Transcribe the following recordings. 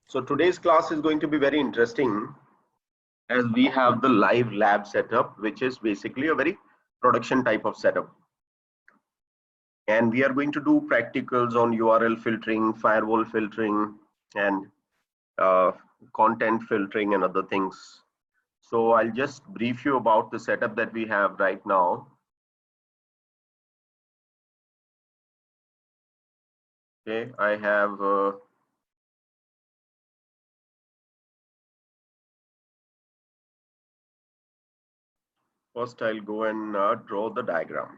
So today's class is going to be very interesting as we have the live lab setup, which is basically a very production type of setup. And we are going to do practicals on URL filtering, firewall filtering, and content filtering and other things. So I'll just brief you about the setup that we have right now. Okay, I have first I'll go and draw the diagram.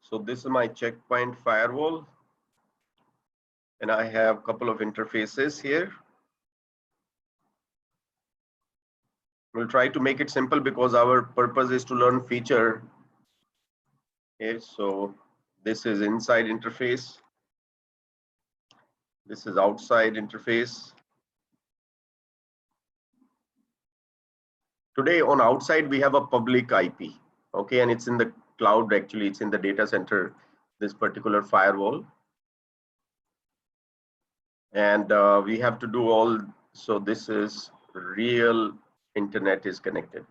So this is my checkpoint firewall, and I have a couple of interfaces here. We'll try to make it simple because our purpose is to learn feature. Okay, so this is inside interface. This is outside interface. Today on outside we have a public IP. Okay, and it's in the cloud, actually it's in the data center, this particular firewall. And we have to do all, so this is real internet is connected.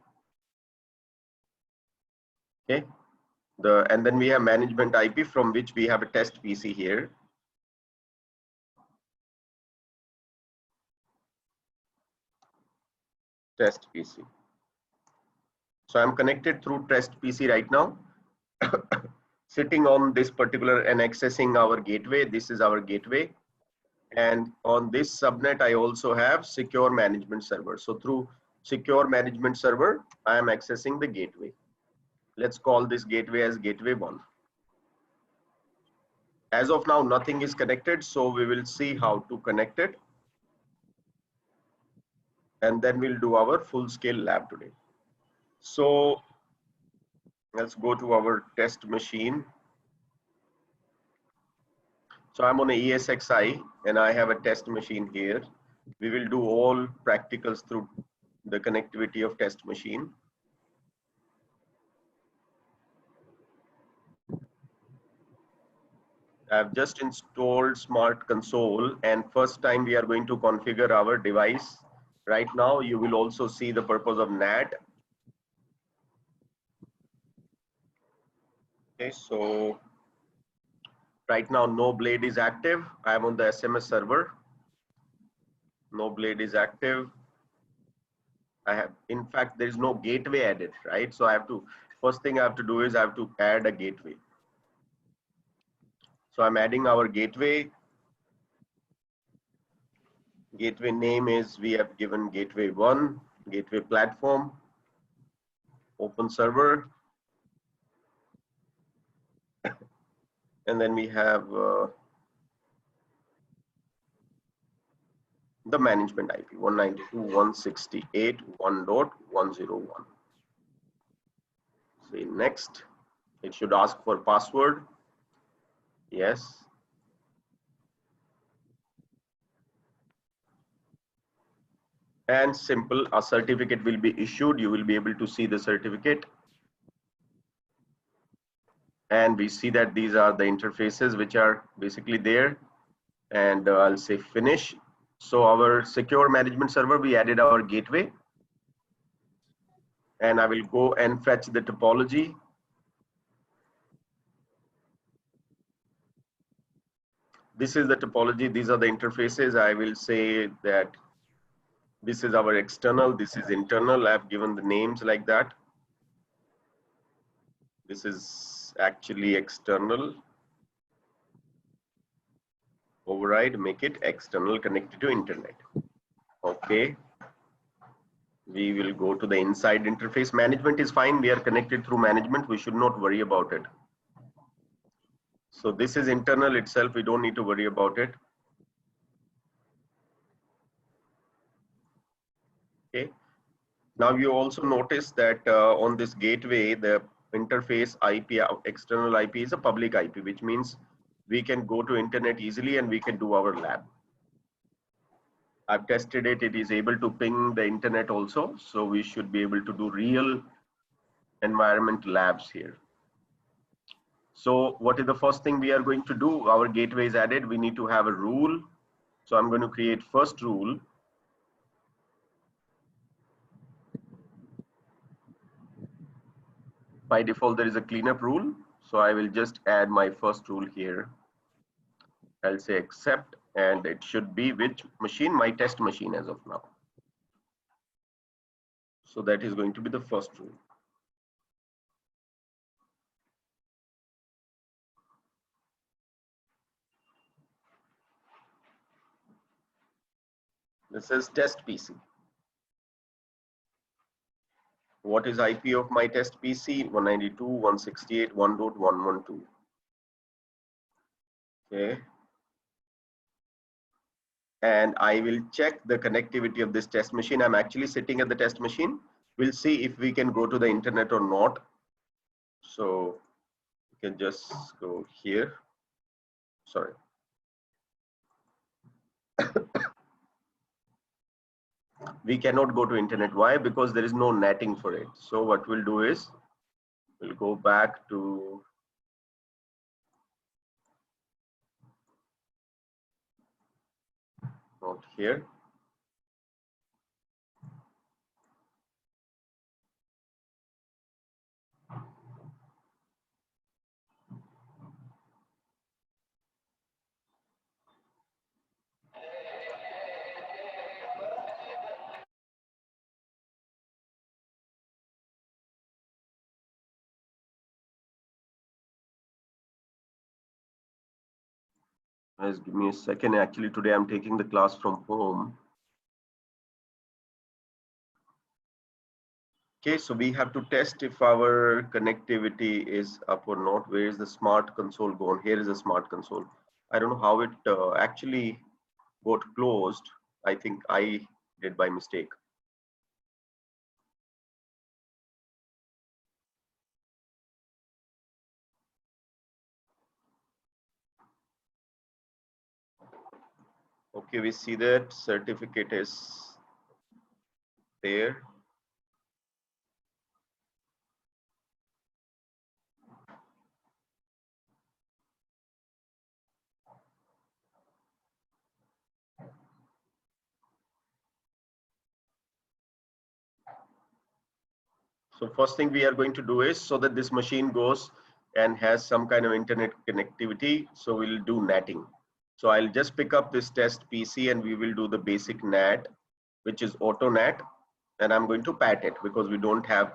Okay, and then we have management IP from which we have a test PC here. Test PC. So I'm connected through test PC right now, sitting on this particular and accessing our gateway. This is our gateway. And on this subnet, I also have secure management server. So through secure management server, I am accessing the gateway. Let's call this gateway as gateway 1. As of now, nothing is connected. So we will see how to connect it. And then we'll do our full scale lab today. So let's go to our test machine. So I'm on a ESXi and I have a test machine here. We will do all practicals through the connectivity of test machine. I've just installed Smart Console, and first time we are going to configure our device. Right now, you will also see the purpose of NAT. Okay, so right now, no blade is active. I am on the SMS server. No blade is active. I have, in fact, there is no gateway added, right? So I have to, first thing I have to do is I have to add a gateway. So I'm adding our gateway. Gateway name is, we have given gateway 1, gateway platform, open server. And then we have the management IP 192.168.1.101. Say next. It should ask for password. Yes. And simple, a certificate will be issued. You will be able to see the certificate. And we see that these are the interfaces which are basically there. And I'll say finish. So our secure management server, we added our gateway. And I will go and fetch the topology. This is the topology. These are the interfaces. I will say that this is our external, this is internal. I've given the names like that. This is actually external. Override, make it external, connected to internet. Okay. We will go to the inside interface. Management is fine. We are connected through management. We should not worry about it. So this is internal itself. We don't need to worry about it. Okay. Now you also notice that on this gateway, the interface IP, external IP is a public IP, which means we can go to internet easily and we can do our lab. I've tested it. It is able to ping the internet also. So we should be able to do real environment labs here. So what is the first thing we are going to do? Our gateway is added. We need to have a rule. So I'm going to create first rule. By default, there is a cleanup rule. So I will just add my first rule here. I'll say accept, and it should be which machine? My test machine as of now. So that is going to be the first rule. This is test PC. What is IP of my test PC? 192.168.1.112. Okay. And I will check the connectivity of this test machine. I'm actually sitting at the test machine. We'll see if we can go to the internet or not. So you can just go here. Sorry. We cannot go to internet. Why? Because there is no netting for it. So what we'll do is we'll go back to not here. Just give me a second. Actually, today I'm taking the class from home. Okay, so we have to test if our connectivity is up or not. Where is the smart console gone? Here is a smart console. I don't know how it actually got closed. I think I did by mistake. Okay, we see that certificate is there. So first thing we are going to do is so that this machine goes and has some kind of internet connectivity. So we'll do netting. So I'll just pick up this test PC and we will do the basic NAT, which is auto NAT. And I'm going to pat it because we don't have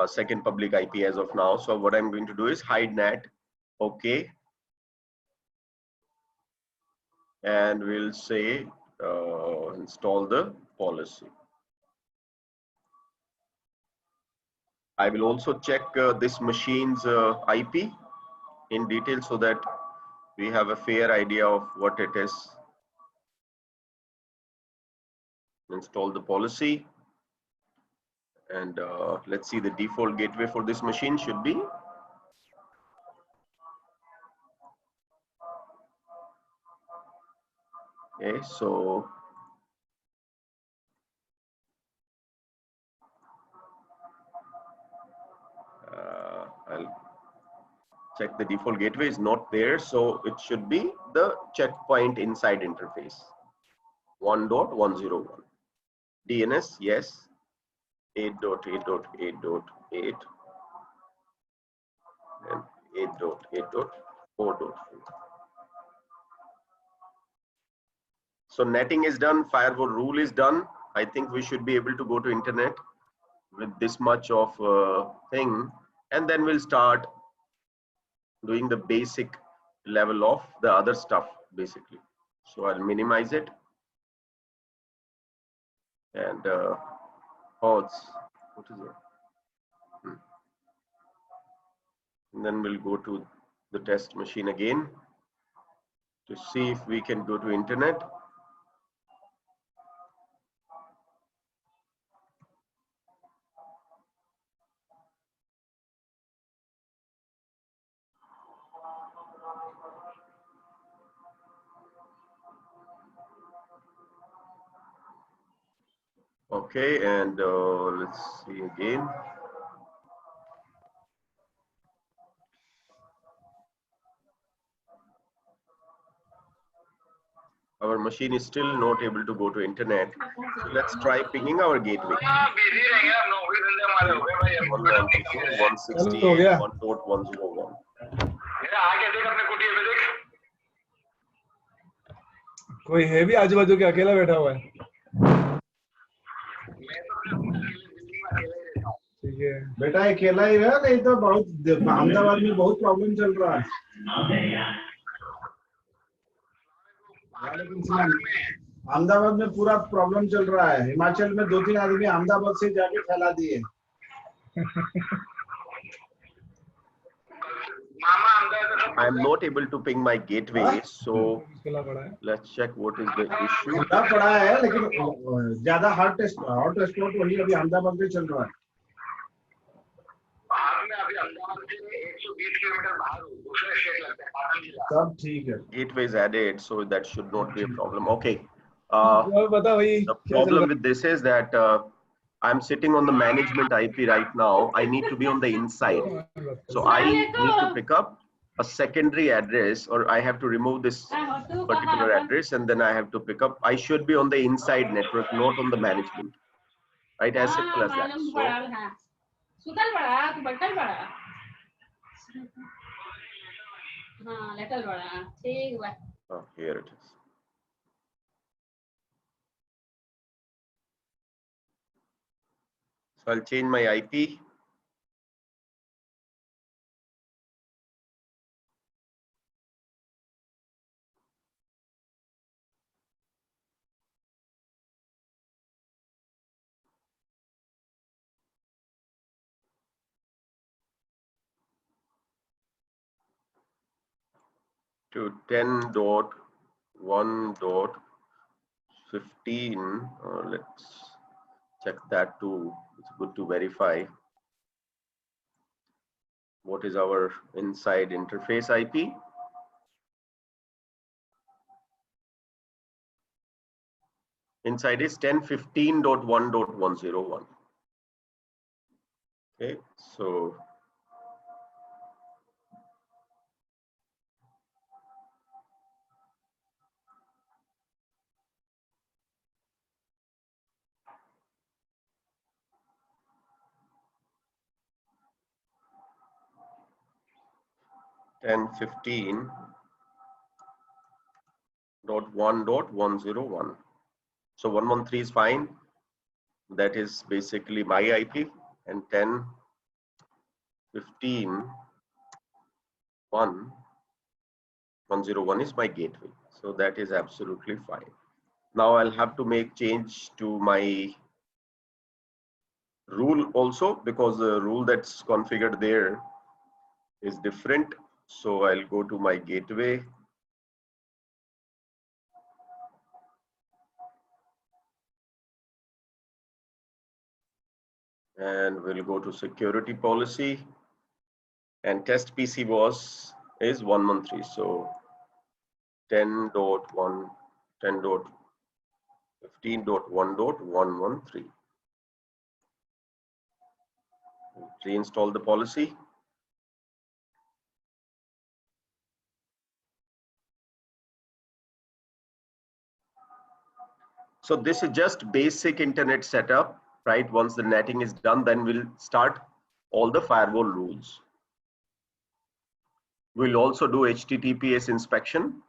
second public IP as of now. So what I'm going to do is hide NAT. Okay. And we'll say install the policy. I will also check this machine's IP in detail so that we have a fair idea of what it is. Install the policy. And let's see, the default gateway for this machine should be. Okay, so I'll check the default gateway is not there. So it should be the checkpoint inside interface 1.101. DNS, yes. 8.8.8.8 and 8.8.4.4. So netting is done, firewall rule is done. I think we should be able to go to internet with this much of thing, and then we'll start doing the basic level of the other stuff basically. So I'll minimize it and what is it? And then we'll go to the test machine again to see if we can go to internet. Okay, and let's see again. Our machine is still not able to go to internet. So let's try pinging our gateway. 192.168.1.101. कोई है भी आजू बाजू के, अकेला बैठा हुआ है? ठीक है बेटा, अकेला ही रहा, नहीं तो बहुत अहमदाबाद में बहुत प्रॉब्लम चल रहा है। अहमदाबाद में पूरा प्रॉब्लम चल रहा है। हिमाचल में 2-3 आदमी अहमदाबाद से जाके फैला दिए। I am not able to ping my gateway, so let's check what is the issue. पड़ा है, लेकिन ज्यादा हॉट स्पॉट वही अभी अहमदाबाद में चल रहा है। सब ठीक है। Gateway is added, so that should not be a problem. Okay. The problem with this is that I'm sitting on the management IP right now. I need to be on the inside. So I need to pick up a secondary address, or I have to remove this particular address, and then I have to pick up. I should be on the inside network, not on the management. Right? As simple as that. So, oh, here it is. So I'll change my IP. To 10.1.15. Let's check that too. It's good to verify. What is our inside interface IP? Inside is 10.15.1.101. Okay, so .1.1.101. So 113 is fine. That is basically my IP, and 10.15.1.101 is my gateway. So that is absolutely fine. Now I'll have to make change to my rule also, because the rule that's configured there is different. So I'll go to my gateway. And we'll go to security policy, and test PC is 113. So 10.1, 10.15.1.113. Reinstall the policy. So this is just basic internet setup, right? Once the netting is done, then we'll start all the firewall rules. We'll also do HTTPS inspection.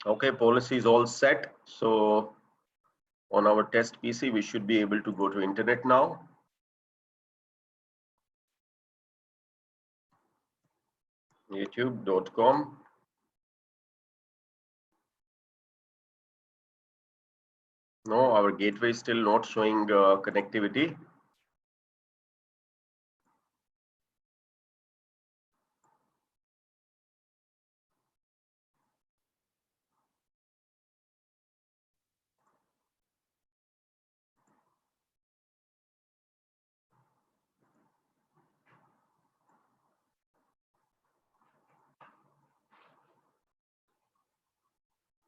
Okay, policy is all set. So on our test PC, we should be able to go to internet now. YouTube.com. No, our gateway is still not showing connectivity.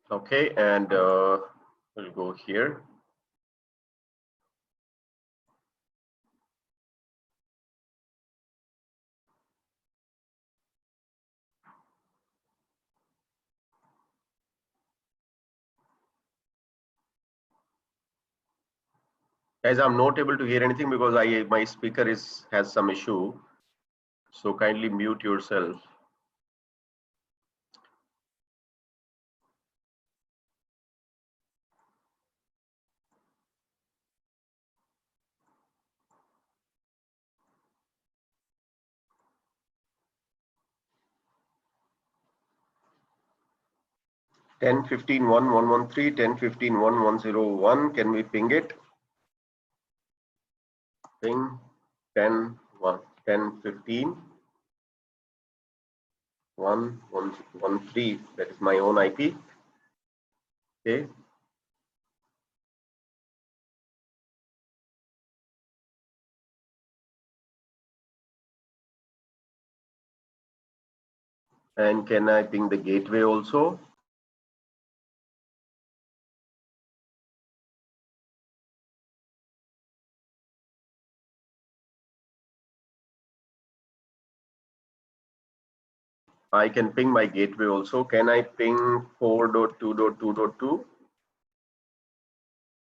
Okay, and we'll go here. Guys, I'm not able to hear anything because my speaker has some issue. So kindly mute yourself. Ten 15 1 1 1 3, 10 15 1 1 0 1. Can we ping it? Ping 10 1 10 15 1 1 1 3. That is my own IP. Okay. And can I ping the gateway also? I can ping my gateway also. Can I ping 4.2.2.2?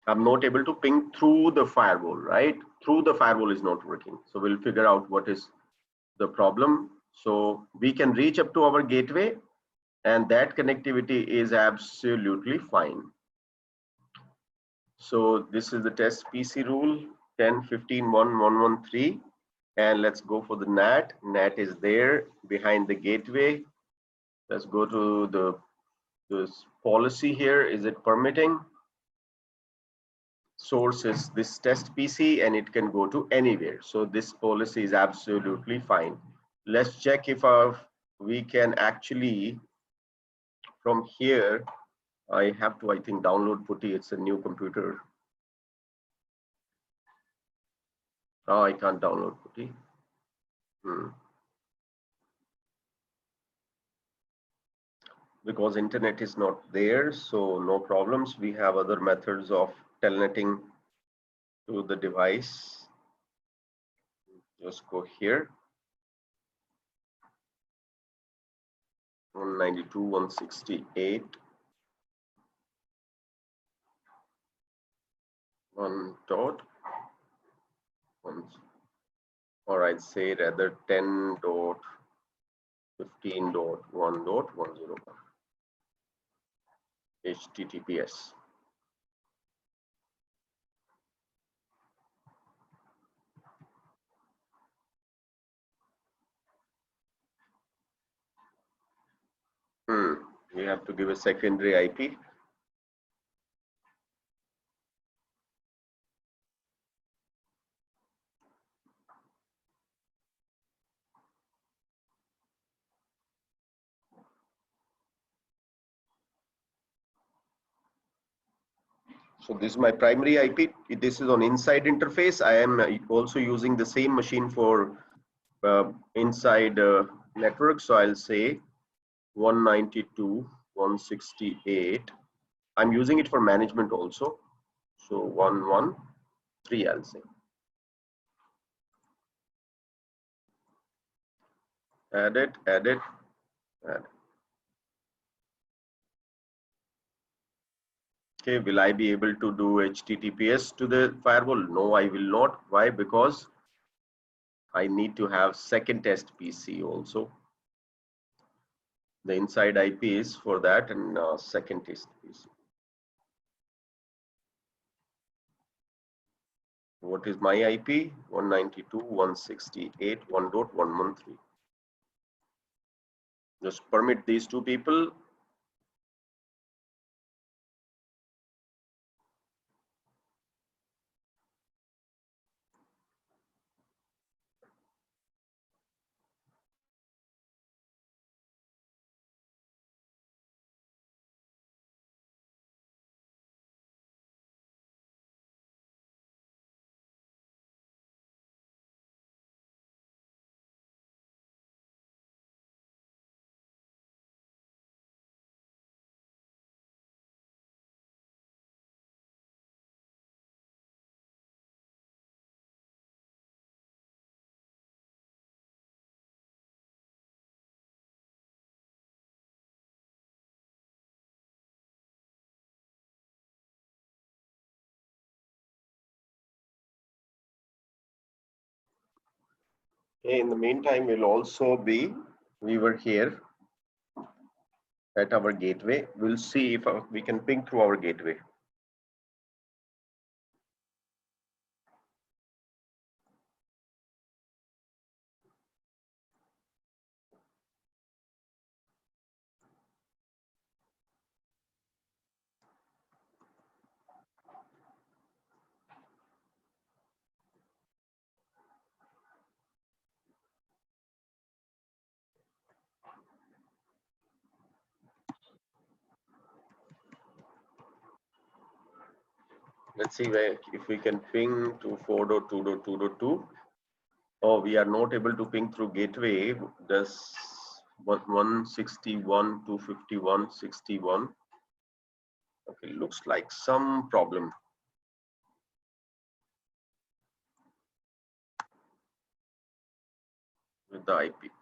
I'm not able to ping through the firewall, right? Through the firewall is not working. So we'll figure out what is the problem. So we can reach up to our gateway, and that connectivity is absolutely fine. So this is the test PC rule 10 15 1 1 1 3, and let's go for the NAT. NAT is there behind the gateway. Let's go to this policy here. Is it permitting? Source is this test PC and it can go to anywhere. So this policy is absolutely fine. Let's check if we can actually from here. I have to, I think, download putty. It's a new computer. Oh, I can't download putty. Because internet is not there, so no problems. We have other methods of telnetting to the device. Just go here. 192.168. 1.1, or I'd say rather 10.15.1.101 HTTPS. We have to give a secondary IP. So this is my primary IP. This is on inside interface. I am also using the same machine for inside network. So I'll say 192.168. I'm using it for management also. So 113, I'll say. Add it, add it, add. Okay, will I be able to do HTTPS to the firewall? No, I will not. Why? Because I need to have second test PC also. The inside IP is for that, and second test PC. What is my IP? 192.168.1.113. Just permit these two people. Okay, in the meantime, we were here at our gateway. We'll see if we can ping through our gateway. Let's see if we can ping to 4.2.2.2. Oh, we are not able to ping through gateway. That's 161, 251, 61. Okay, looks like some problem with the IP.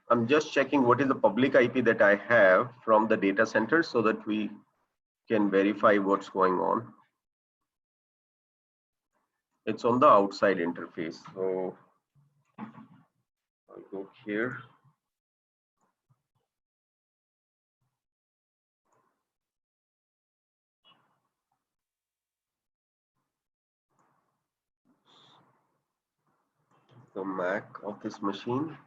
I'm just checking what is the public IP that I have from the data center so that we can verify what's going on. It's on the outside interface. So I'll go here. The MAC of this machine.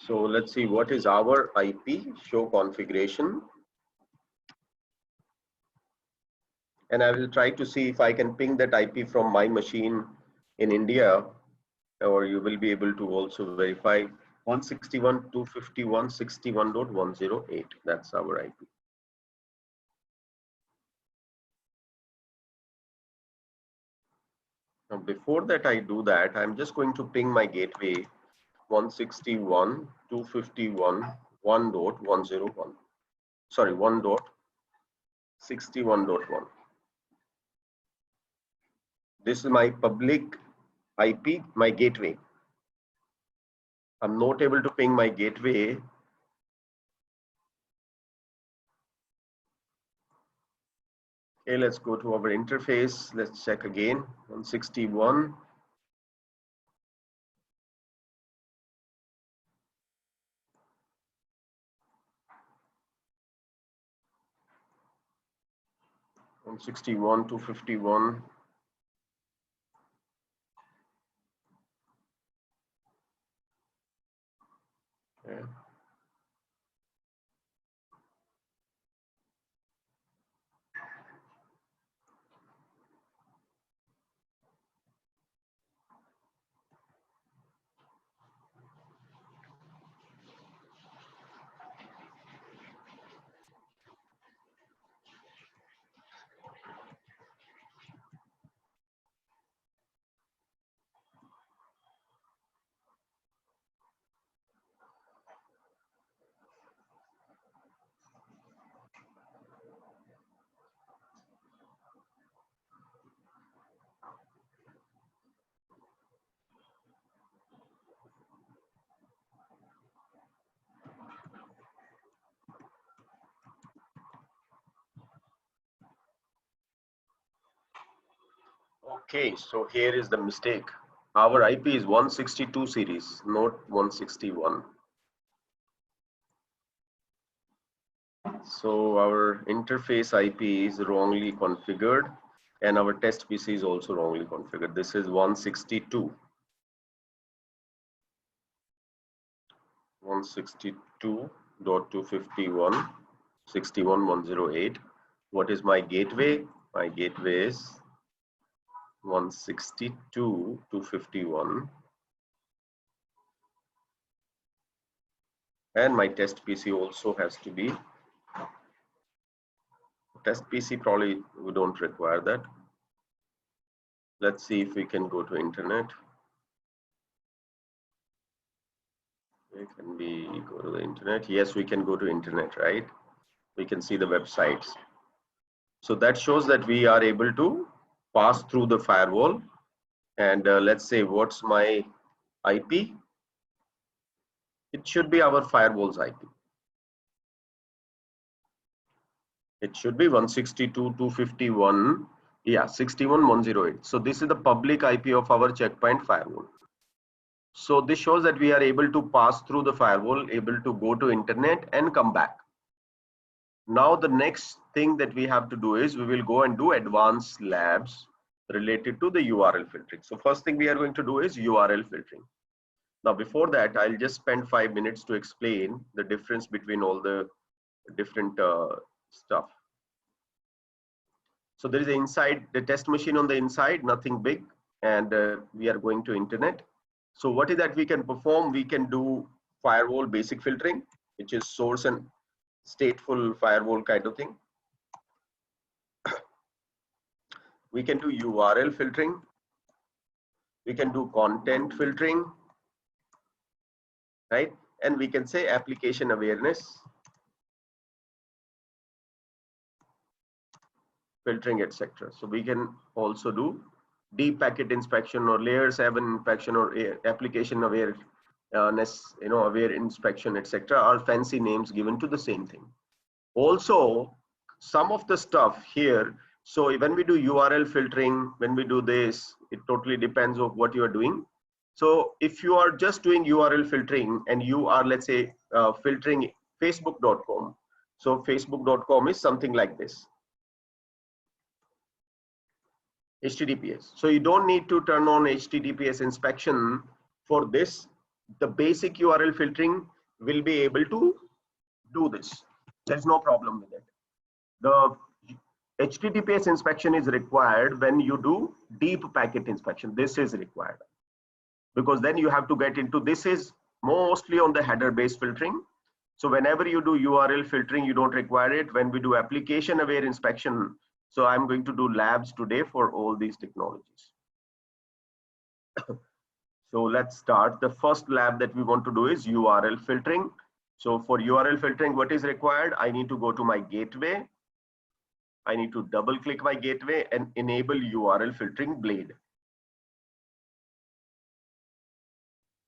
So let's see what is our IP, show configuration. And I will try to see if I can ping that IP from my machine in India, or you will be able to also verify 161.251.61.108. That's our IP. Now, before that I do that, I'm just going to ping my gateway 161.251.1.101. Sorry, 1.61.1. This is my public IP, my gateway. I'm not able to ping my gateway. Okay, let's go to our interface. Let's check again. 161. On 61 to 51. Okay. Okay, so here is the mistake. Our IP is 162 series, not 161. So our interface IP is wrongly configured and our test PC is also wrongly configured. This is 162. 162.251, 61.108. What is my gateway? My gateway is 162.251. And my test PC also has to be, test PC probably we don't require that. Let's see if we can go to internet. Can we go to the internet? Yes, we can go to internet, right? We can see the websites. So that shows that we are able to pass through the firewall. And let's say, what's my IP? It should be our firewall's IP. It should be 162.251. Yeah, 61.108. So this is the public IP of our checkpoint firewall. So this shows that we are able to pass through the firewall, able to go to internet and come back. Now the next thing that we have to do is we will go and do advanced labs related to the URL filtering. So first thing we are going to do is URL filtering. Now before that, I'll just spend 5 minutes to explain the difference between all the different stuff. So there is an inside, the test machine on the inside, nothing big, and we are going to internet. So what is that we can perform? We can do firewall basic filtering, which is source and stateful firewall kind of thing. We can do URL filtering. We can do content filtering, right? And we can say application awareness filtering, etc. So we can also do deep packet inspection or layer 7 inspection or application awareness, aware inspection, etc. are fancy names given to the same thing. Also, some of the stuff here, so when we do URL filtering, when we do this, it totally depends on what you are doing. So if you are just doing URL filtering and you are, let's say, filtering facebook.com. So facebook.com is something like this. HTTPS. So you don't need to turn on HTTPS inspection for this. The basic URL filtering will be able to do this. There's no problem with it. The HTTPS inspection is required when you do deep packet inspection. This is required because then you have to get into, this is mostly on the header based filtering. So whenever you do URL filtering, you don't require it. When we do application aware inspection, so I'm going to do labs today for all these technologies. So let's start. The first lab that we want to do is URL filtering. So for URL filtering, what is required? I need to go to my gateway. I need to double click my gateway and enable URL filtering blade.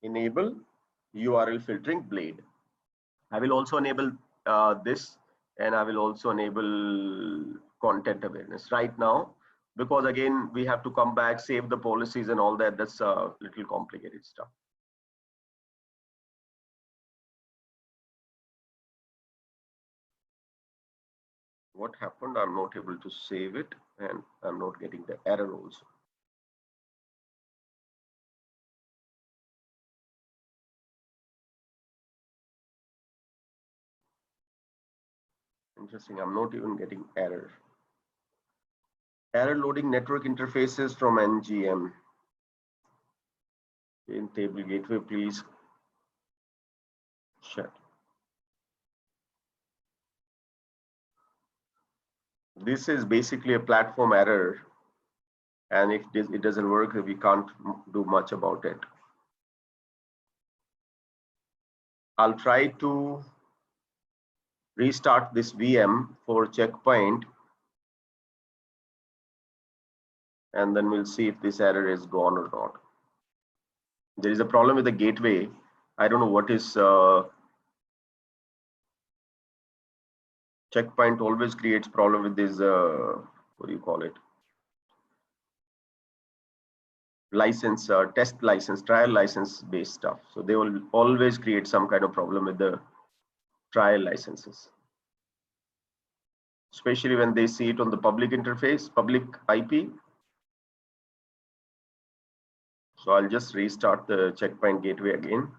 Enable URL filtering blade. I will also enable this, and I will also enable content awareness right now, because again, we have to come back, save the policies and all that. That's a little complicated stuff. What happened? I'm not able to save it and I'm not getting the error also. Interesting, I'm not even getting error. Error loading network interfaces from NGM. In table gateway, please check. This is basically a platform error, and if it doesn't work, we can't do much about it. I'll try to restart this VM for checkpoint, and then we'll see if this error is gone or not. There is a problem with the gateway. I don't know what is checkpoint always creates problem with this what do you call it, license, test license, trial license based stuff. So they will always create some kind of problem with the trial licenses, especially when they see it on the public interface, public IP. So I'll just restart the checkpoint gateway again.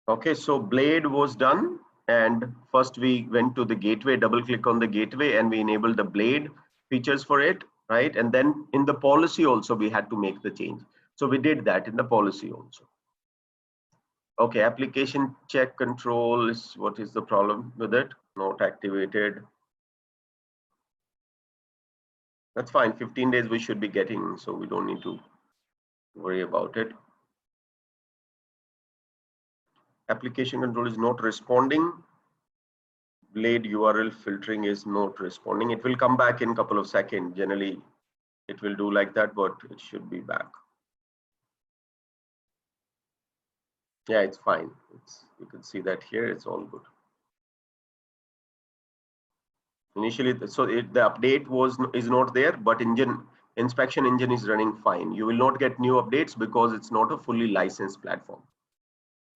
Okay, so Blade was done, and first we went to the gateway, double click on the gateway, and we enabled the Blade features for it, right? And then in the policy also we had to make the change. So we did that in the policy also. Okay, application check control is, what is the problem with it? Not activated. That's fine, 15 days we should be getting, so we don't need to worry about it. Application control is not responding. Blade URL filtering is not responding. It will come back in a couple of seconds. Generally, it will do like that, but it should be back. Yeah, it's fine. You can see that here. It's all good. Initially, so the update is not there, but inspection engine is running fine. You will not get new updates because it's not a fully licensed platform.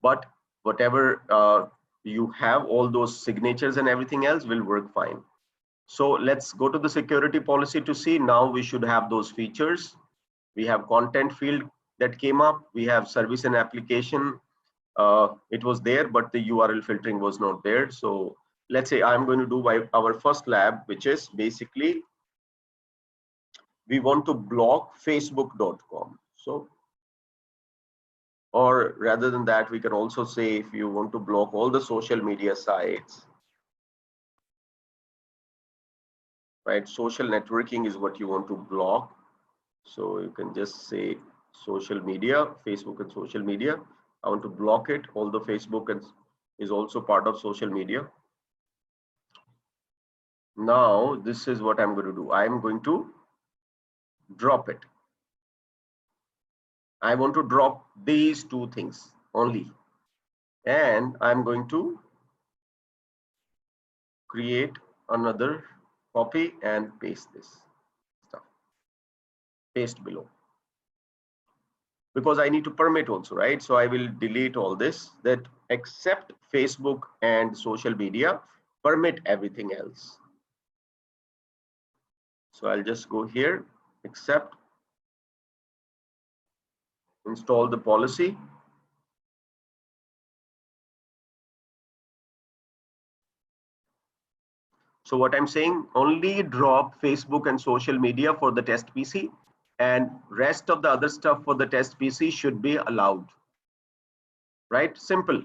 But whatever you have, all those signatures and everything else will work fine. So let's go to the security policy to see. Now we should have those features. We have content field that came up. We have service and application it was there, but the URL filtering was not there. So let's say I'm going to do our first lab, which is basically we want to block facebook.com. So, or rather than that, we can also say if you want to block all the social media sites, right? Social networking is what you want to block. So you can just say social media, Facebook and social media. I want to block it. Although Facebook is also part of social media. Now this is what I'm going to do. I'm going to drop it. I want to drop these two things only. And I'm going to create another copy and paste this stuff. Paste below. Because I need to permit also, right? So I will delete all this, that except Facebook and social media, permit everything else. So I'll just go here, accept, install the policy. So what I'm saying, only drop Facebook and social media for the test PC, and rest of the other stuff for the test PC should be allowed. Right? Simple.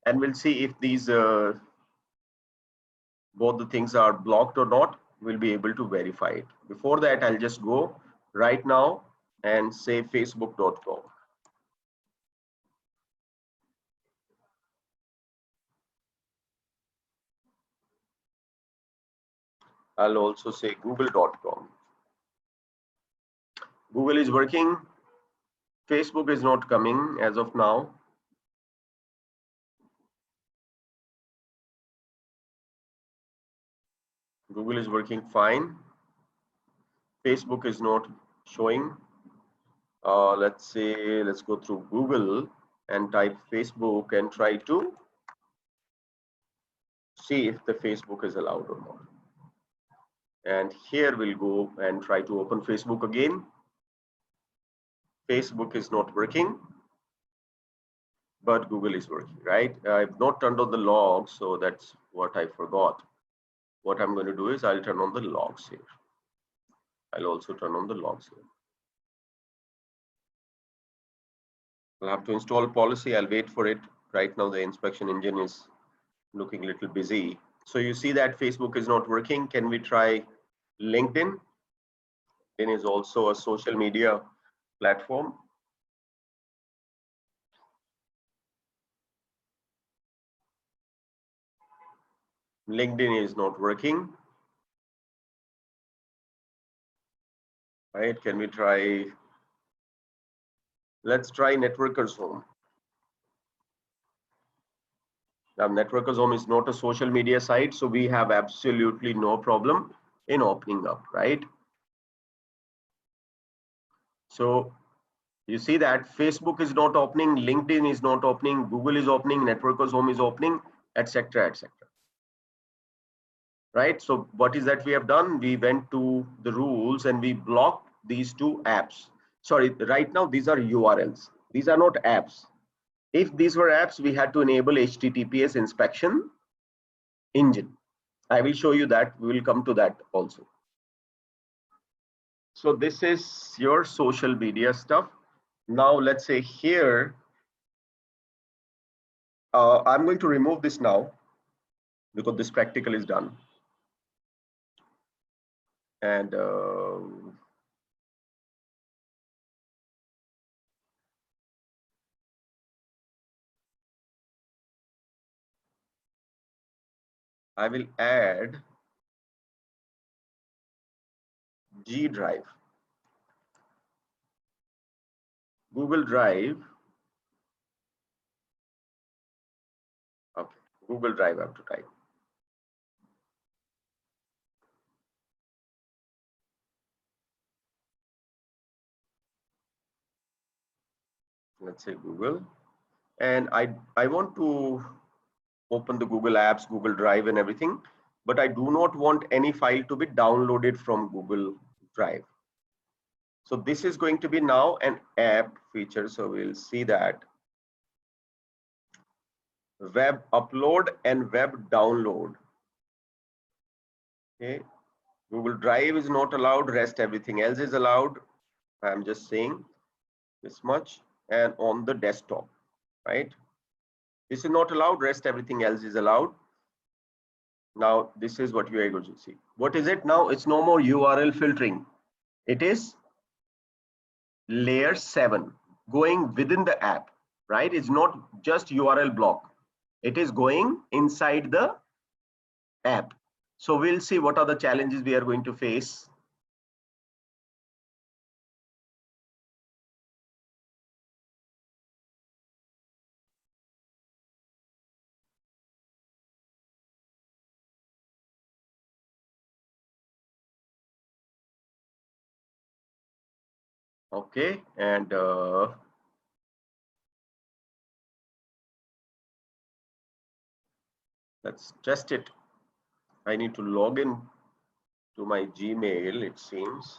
And we'll see if these both the things are blocked or not. We'll be able to verify it. Before that, I'll just go right now and say facebook.com. I'll also say google.com. Google is working. Facebook is not coming as of now. Google is working fine. Facebook is not showing. Let's go through Google and type Facebook and try to see if the Facebook is allowed or not. And here we'll go and try to open Facebook again. Facebook is not working, but Google is working, right? I've not turned on the logs, so that's what I forgot. What I'm going to do is I'll turn on the logs here. I'll also turn on the logs here. I'll have to install policy. I'll wait for it. Right now, the inspection engine is looking a little busy. So you see that Facebook is not working. Can we try LinkedIn? LinkedIn is also a social media platform. LinkedIn is not working. Right? Can we try? Let's try Networkers Home. Now, Networkers Home is not a social media site, so we have absolutely no problem in opening up, right? So you see that Facebook is not opening, LinkedIn is not opening, Google is opening, Networkers Home is opening, etc., etc. Right? So what is that we have done? We went to the rules and we blocked these two apps. Sorry, right now these are URLs. These are not apps. If these were apps, we had to enable HTTPS inspection engine. I will show you that. We will come to that also. So this is your social media stuff. Now let's say here, I'm going to remove this now because this practical is done. And I will add G Drive, Google Drive. Okay, Google Drive I have to type. Let's say Google. And I want to open the Google Apps, Google Drive and everything, but I do not want any file to be downloaded from Google Drive. So this is going to be now an app feature. So we'll see that web upload and web download. Okay, Google Drive is not allowed, rest everything else is allowed. I'm just saying this much. And on the desktop, right? This is not allowed, rest everything else is allowed. Now this is what you are going to see. What is it now? It's no more URL filtering. It is layer 7 going within the app, right? It's not just URL block. It is going inside the app. So we'll see what are the challenges we are going to face. Okay, and let's test it. I need to log in to my Gmail, it seems.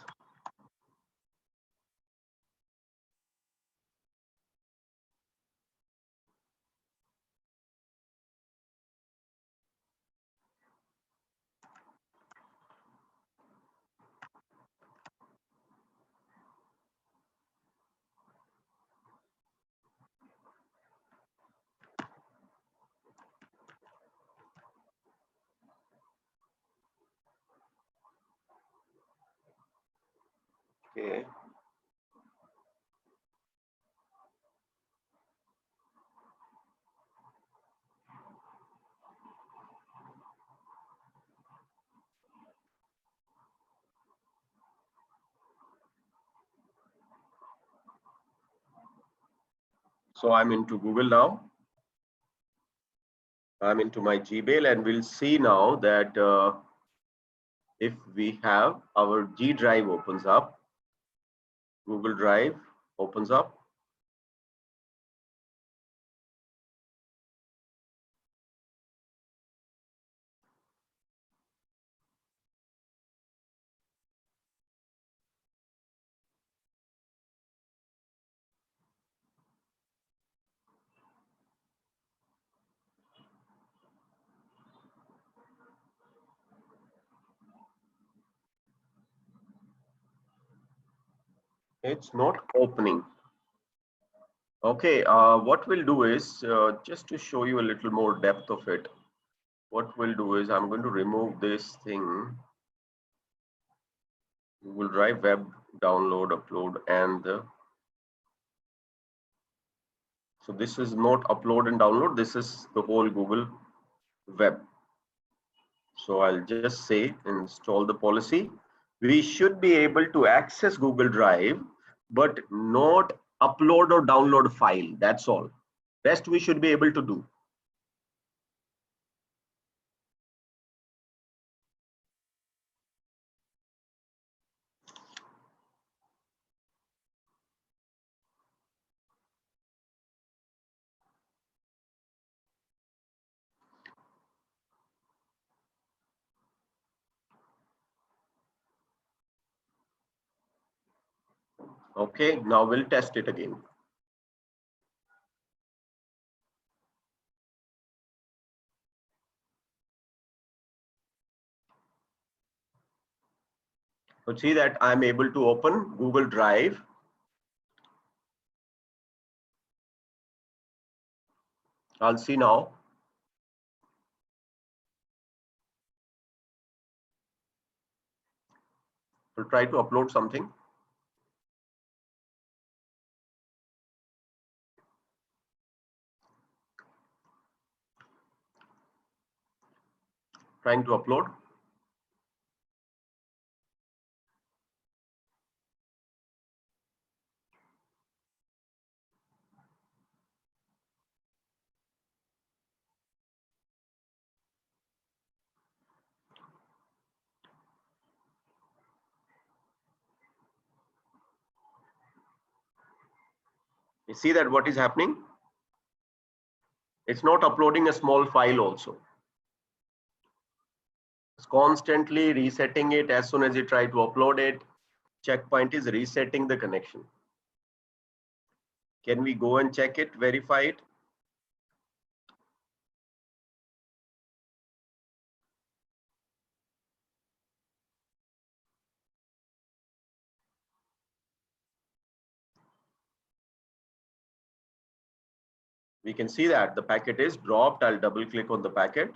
Okay. So I'm into Google now. I'm into my Gmail, and we'll see now that if we have our G Drive opens up, Google Drive opens up. It's not opening. Okay, what we'll do is just to show you a little more depth of it. What we'll do is I'm going to remove this thing. Google Drive web download, upload, and so this is not upload and download. This is the whole Google web. So I'll just say install the policy. We should be able to access Google Drive, but not upload or download file. That's all. Rest we should be able to do. Okay, now we'll test it again. So see that I'm able to open Google Drive. I'll see now. We'll try to upload something. Trying to upload. You see that what is happening? It's not uploading a small file also. It's constantly resetting it as soon as you try to upload it. checkpoint is resetting the connection. Can we go and check it, verify it? We can see that the packet is dropped. I'll double click on the packet.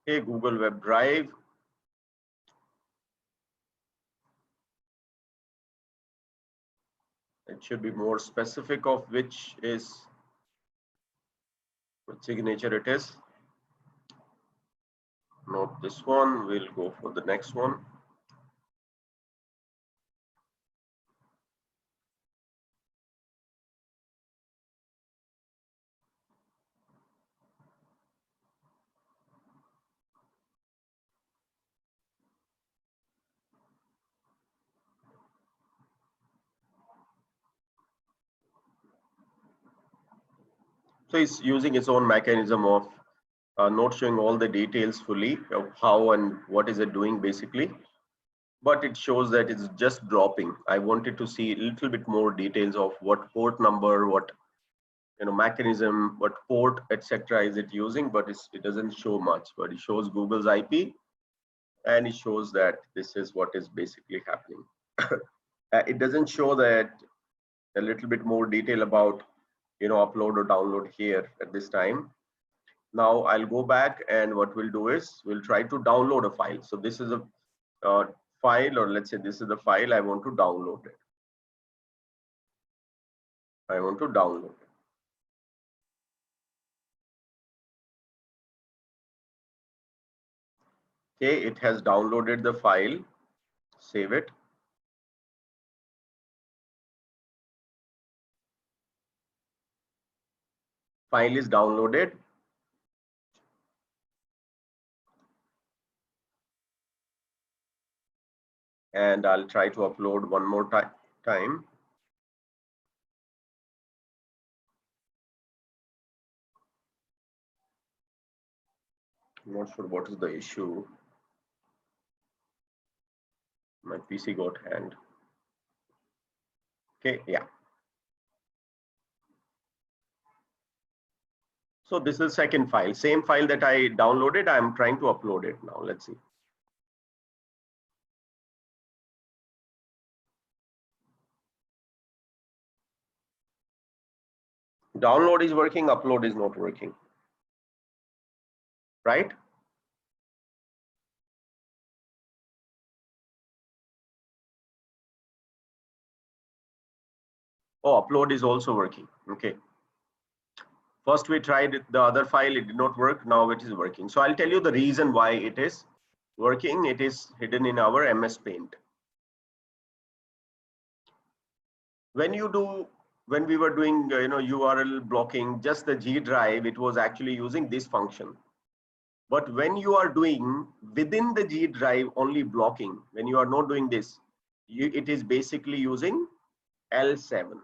Okay, Google Web Drive. It should be more specific of which signature it is. Not this one. We'll go for the next one. So it's using its own mechanism of not showing all the details fully of how and what is it doing basically, but it shows that it's just dropping. I wanted to see a little bit more details of what port number, what mechanism, what port, etc. is it using, but it doesn't show much. But it shows Google's IP, and it shows that this is what is basically happening. It doesn't show that a little bit more detail about upload or download here at this time. Now I'll go back, and what we'll do is we'll try to download a file. So this is a file, or let's say this is the file I want to download it. I want to download it. Okay, it has downloaded the file. Save it. File is downloaded. And I'll try to upload one more time. I'm not sure what is the issue. My PC got hanged. Okay, yeah. So this is second file, same file that I downloaded. I'm trying to upload it now. Let's see. Download is working, upload is not working. Right? Oh, upload is also working. Okay. First we tried the other file, it did not work. Now it is working. So I'll tell you the reason why it is working. It is hidden in our MS Paint. When we were doing URL blocking, just the G drive, it was actually using this function. But when you are doing within the G drive only blocking, when you are not doing this, it is basically using L7.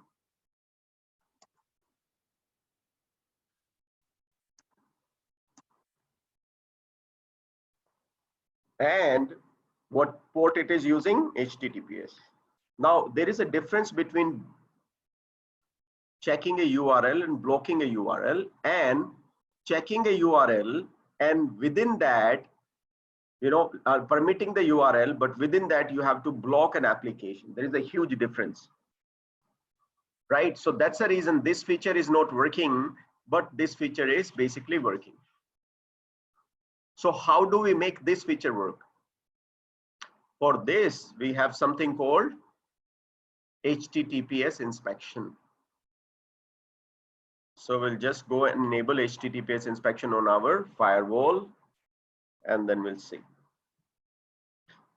And what port it is using? HTTPS. Now there is a difference between checking a URL and blocking a URL, and checking a URL and within that permitting the URL, but within that you have to block an application. There is a huge difference, right? So that's the reason this feature is not working, but this feature is basically working. So how do we make this feature work? For this, we have something called HTTPS inspection. So we'll just go and enable HTTPS inspection on our firewall, and then we'll see.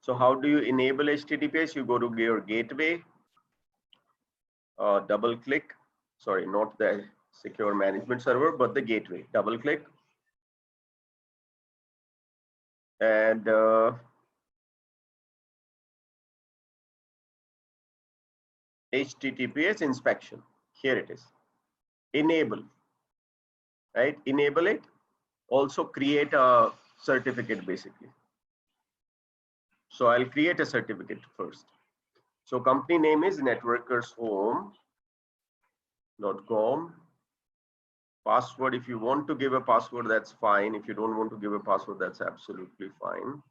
So how do you enable HTTPS? You go to your gateway, double click, sorry, not the secure management server, but the gateway, double click. And HTTPS inspection, here it is. Enable, right? Enable it. also create a certificate basically. So I'll create a certificate first. So company name is networkershome.com. Password, if you want to give a password, that's fine. If you don't want to give a password, that's absolutely fine.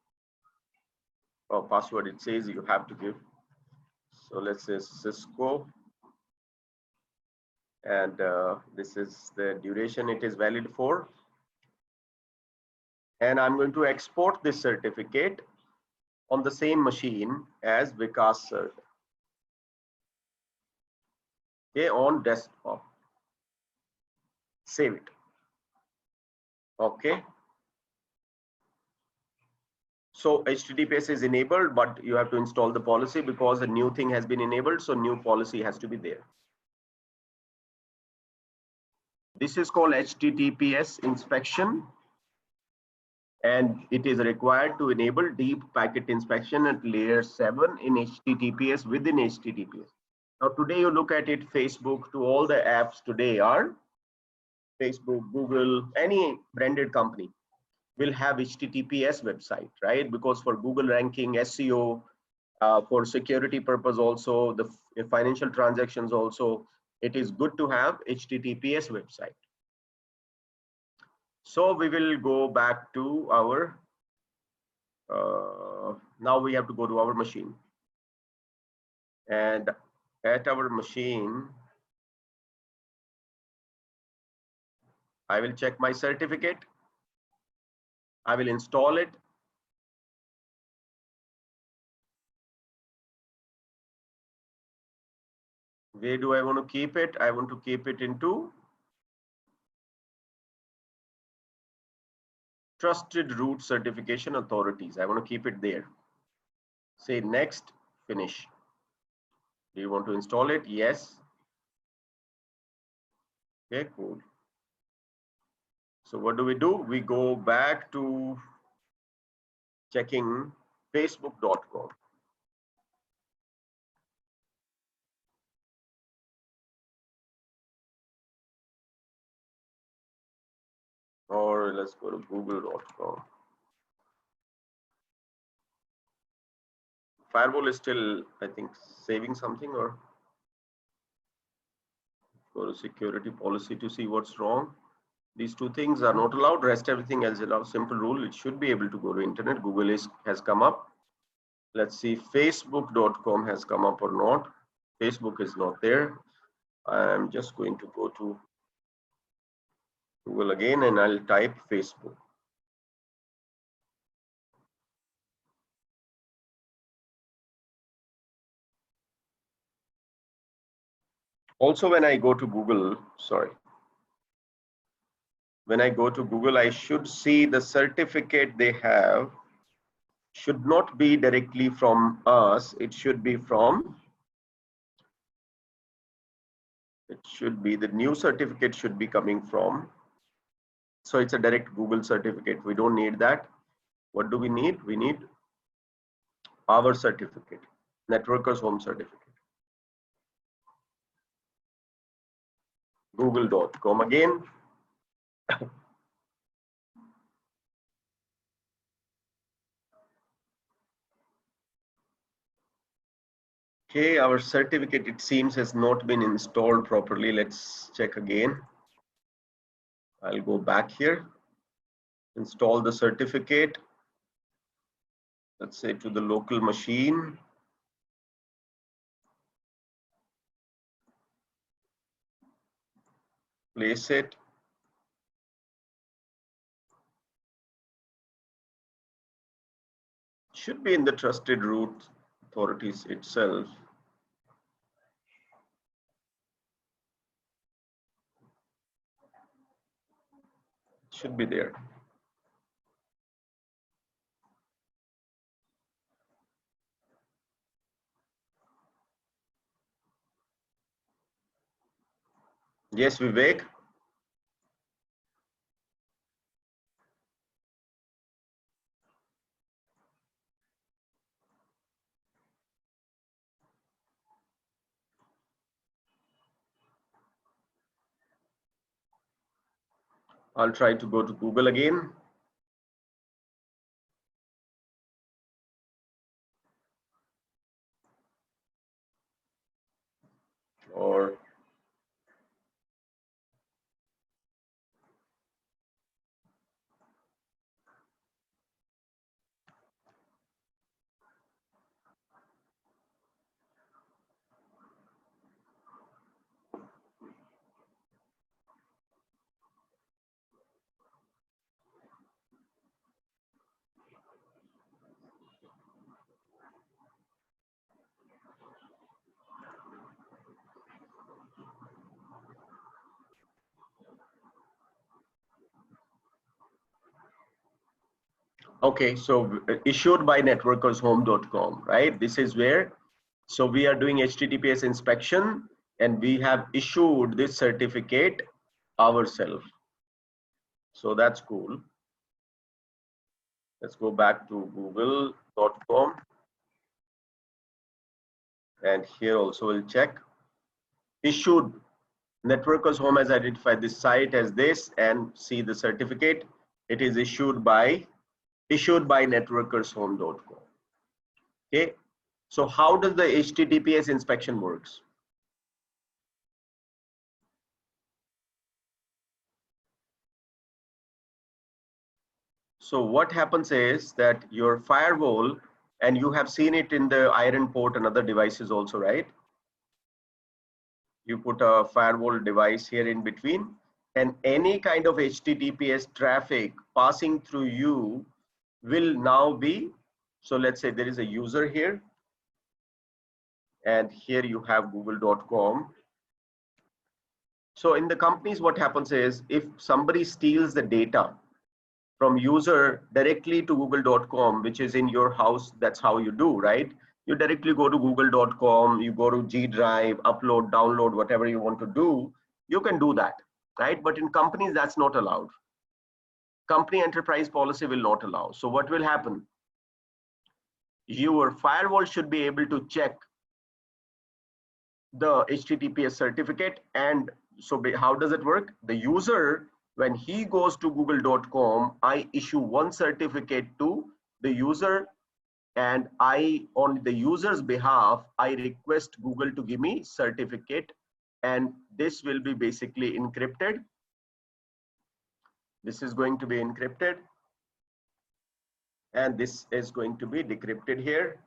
Oh, password, it says you have to give. So let's say Cisco. And this is the duration it is valid for. And I'm going to export this certificate on the same machine as Vikas Cert. Okay, on desktop. Save it. Okay. So HTTPS is enabled, but you have to install the policy because a new thing has been enabled. So new policy has to be there. This is called HTTPS inspection. And it is required to enable deep packet inspection at layer 7 in HTTPS within HTTPS. Now today you look at it, Facebook, to all the apps today are Facebook, Google, any branded company will have HTTPS website, right? Because for Google ranking, SEO, for security purpose also, the financial transactions also, it is good to have HTTPS website. So we will go back to our, now we have to go to our machine. And at our machine, I will check my certificate. I will install it. Where do I want to keep it? I want to keep it into Trusted Root Certification Authorities. I want to keep it there. Say next, finish. Do you want to install it? Yes. Okay, cool. So what do? We go back to checking facebook.com. Or let's go to google.com. Firewall is still, I think, saving something, or go to security policy to see what's wrong. These two things are not allowed, rest everything else allowed. Simple rule, it should be able to go to internet. Google has come up. Let's see, facebook.com has come up or not. Facebook is not there. I'm just going to go to Google again and I'll type Facebook. Also, when I go to Google, when I go to Google, I should see the certificate they have should not be directly from us. It should be from, the new certificate should be coming from. So it's a direct Google certificate. We don't need that. What do we need? We need our certificate, Networkers Home certificate. Google.com again. Okay, our certificate, it seems, has not been installed properly. Let's check again. I'll go back here, install the certificate. Let's say to the local machine. Place it. Should be in the Trusted Root Authorities itself. Should be there. Yes, Vivek. I'll try to go to Google again. Or okay, so issued by networkershome.com, right? This is where, so we are doing HTTPS inspection and we have issued this certificate ourselves. So that's cool. Let's go back to google.com. And here also we'll check. Issued, Networkers Home has identified this site as this and see the certificate. It is issued by networkershome.com. Okay. So how does the HTTPS inspection works? So what happens is that your firewall, and you have seen it in the iron port and other devices also, right? You put a firewall device here in between, and any kind of HTTPS traffic passing through you will now be, so let's say there is a user here, and here you have google.com. So in the companies, what happens is if somebody steals the data from user directly to google.com, which is in your house, that's how you do, right? You directly go to google.com, you go to G Drive, upload, download, whatever you want to do, you can do that, right? But in companies, that's not allowed. Company enterprise policy will not allow. So what will happen? Your firewall should be able to check the HTTPS certificate. And so how does it work? The user, when he goes to google.com, I issue one certificate to the user, and I, on the user's behalf, I request Google to give me certificate, and this will be basically encrypted. This is going to be encrypted, and this is going to be decrypted here.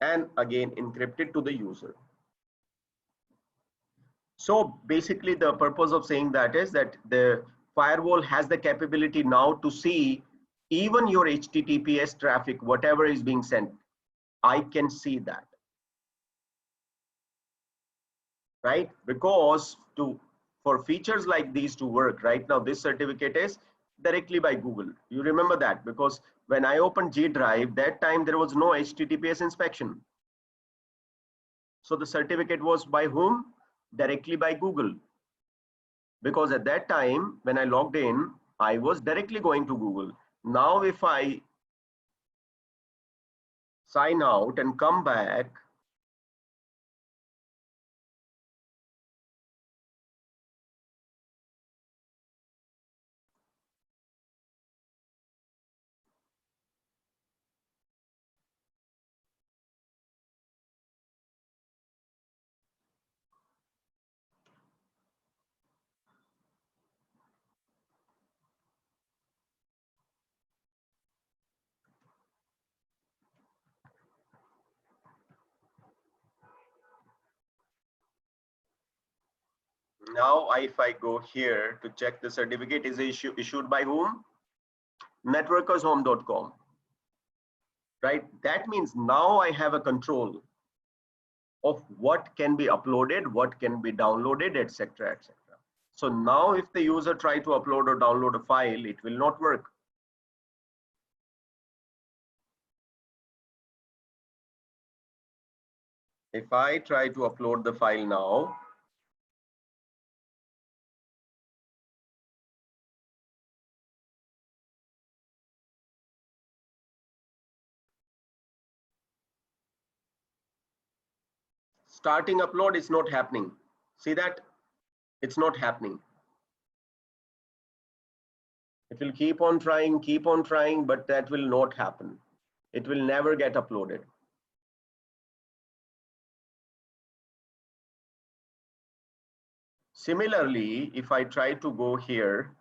And again encrypted to the user. So basically the purpose of saying that is that the firewall has the capability now to see even your HTTPS traffic, whatever is being sent, I can see that, right? Because for features like these to work, right now this certificate is directly by Google. You remember that because when I opened G Drive, that time there was no HTTPS inspection. So the certificate was by whom? Directly by Google. Because at that time, when I logged in, I was directly going to Google. Now, if I sign out and come back, now if I go here to check the certificate is issued by whom? Networkershome.com, right? That means now I have a control of what can be uploaded, what can be downloaded, etc., etc. So now if the user try to upload or download a file, it will not work. If I try to upload the file now, starting upload is not happening. See that it's not happening. It will keep on trying, but that will not happen. It will never get uploaded. Similarly, if I try to go here,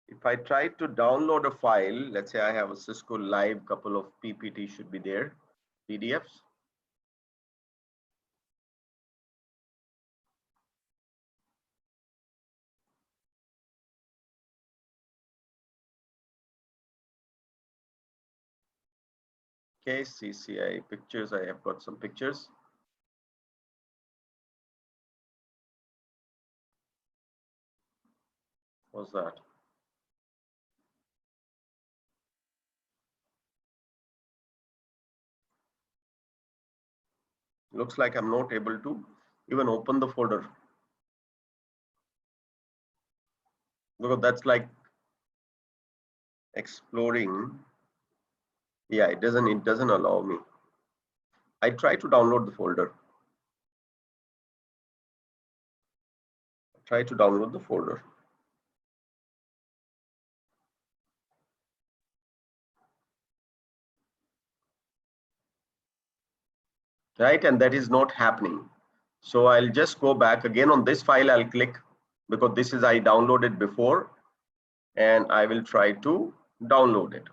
if I try to download a file, let's say I have a Cisco live, couple of PPT should be there, PDFs. Okay, CCIE pictures, I have got some pictures. What's that? Looks like I'm not able to even open the folder, because that's like exploring. Yeah, it doesn't allow me. I try to download the folder. Try to download the folder. Right, and that is not happening. So I'll just go back again on this file. I'll click, because this is I downloaded before, and I will try to download it.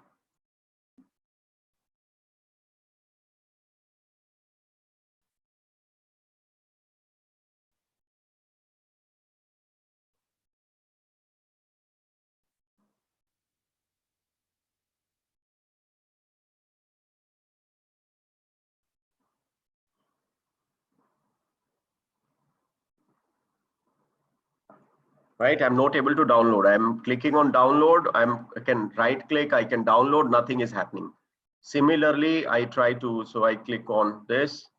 Right, I'm not able to download. I'm clicking on download. I can right click, I can download, nothing is happening. Similarly, I try to, so I click on this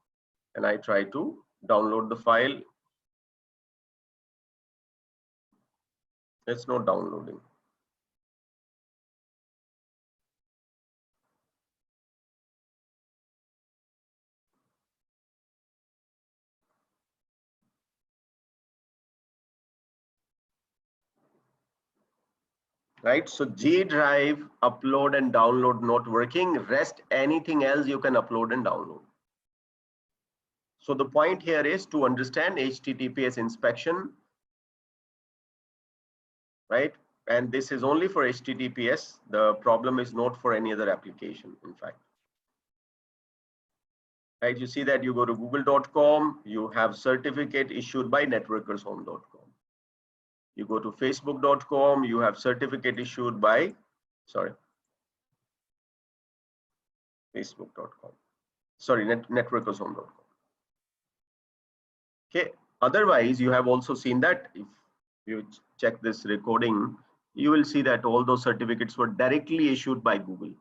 and I try to download the file. It's not downloading. Right, so G drive, upload and download not working. Rest anything else you can upload and download. So the point here is to understand HTTPS inspection, right? And this is only for HTTPS. The problem is not for any other application, in fact. Right, you see that you go to google.com, you have certificate issued by networkershome.com. You go to facebook.com, you have certificate issued by, sorry, facebook.com. Sorry, networkershome.com. Okay, otherwise you have also seen that if you check this recording, you will see that all those certificates were directly issued by Google.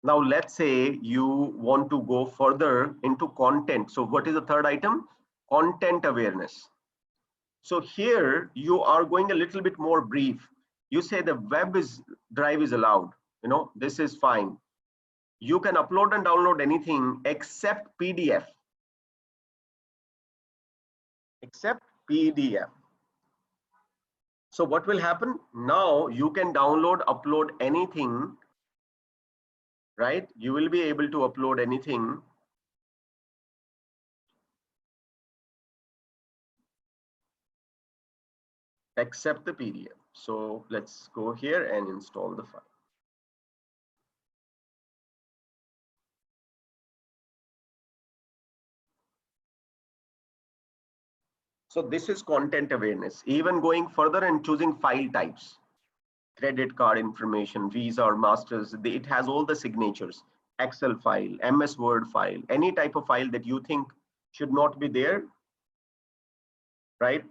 Now let's say you want to go further into content. So what is the third item? Content awareness. So here you are going a little bit more brief. You say the web drive is allowed, this is fine. You can upload and download anything except PDF. Except PDF. So what will happen? Now you can download, upload anything, right? You will be able to upload anything except the PDF. So let's go here and install the file. So this is content awareness. Even going further and choosing file types, credit card information, Visa or Masters, it has all the signatures, Excel file, MS Word file, any type of file that you think should not be there, right?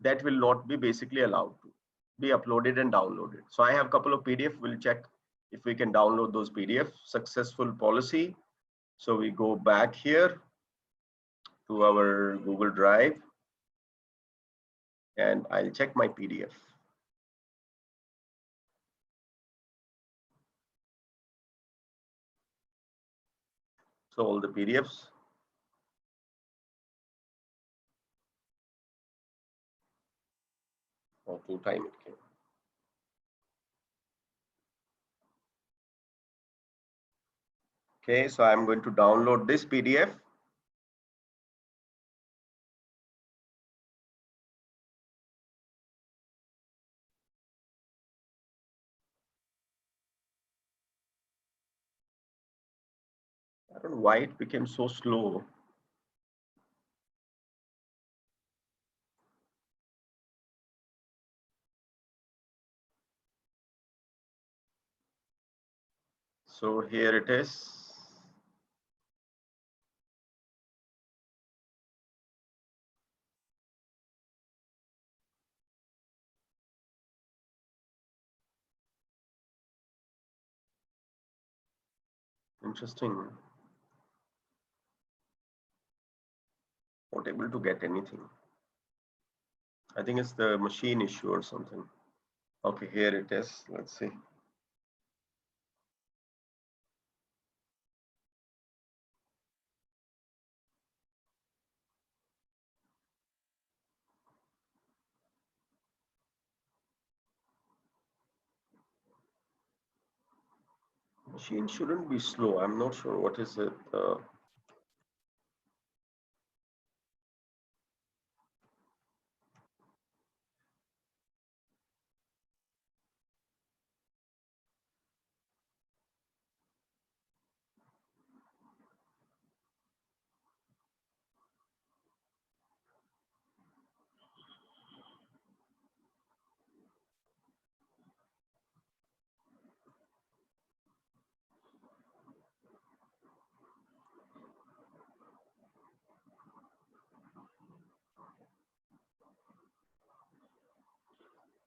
That will not be basically allowed to be uploaded and downloaded. So I have a couple of PDF. We'll check if we can download those PDF. Successful policy. So we go back here to our Google Drive and I'll check my PDF. So all the PDFs. Or 2 times it came. Okay, so I'm going to download this PDF. I don't know why it became so slow. So here it is. Interesting. Not able to get anything. I think it's the machine issue or something. Okay, here it is. Let's see. Machine shouldn't be slow. I'm not sure what is it.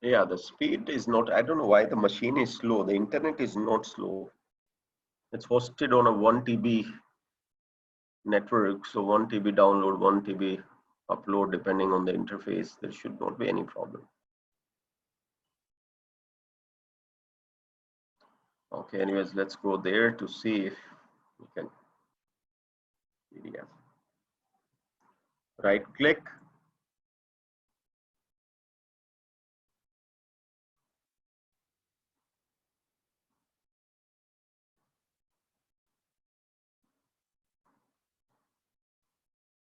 Yeah, the speed is not, I don't know why the machine is slow. The internet is not slow. It's hosted on a 1 TB network. So 1 TB download, 1 TB upload, depending on the interface. There should not be any problem. Okay, anyways, let's go there to see if we can PDF. Right click.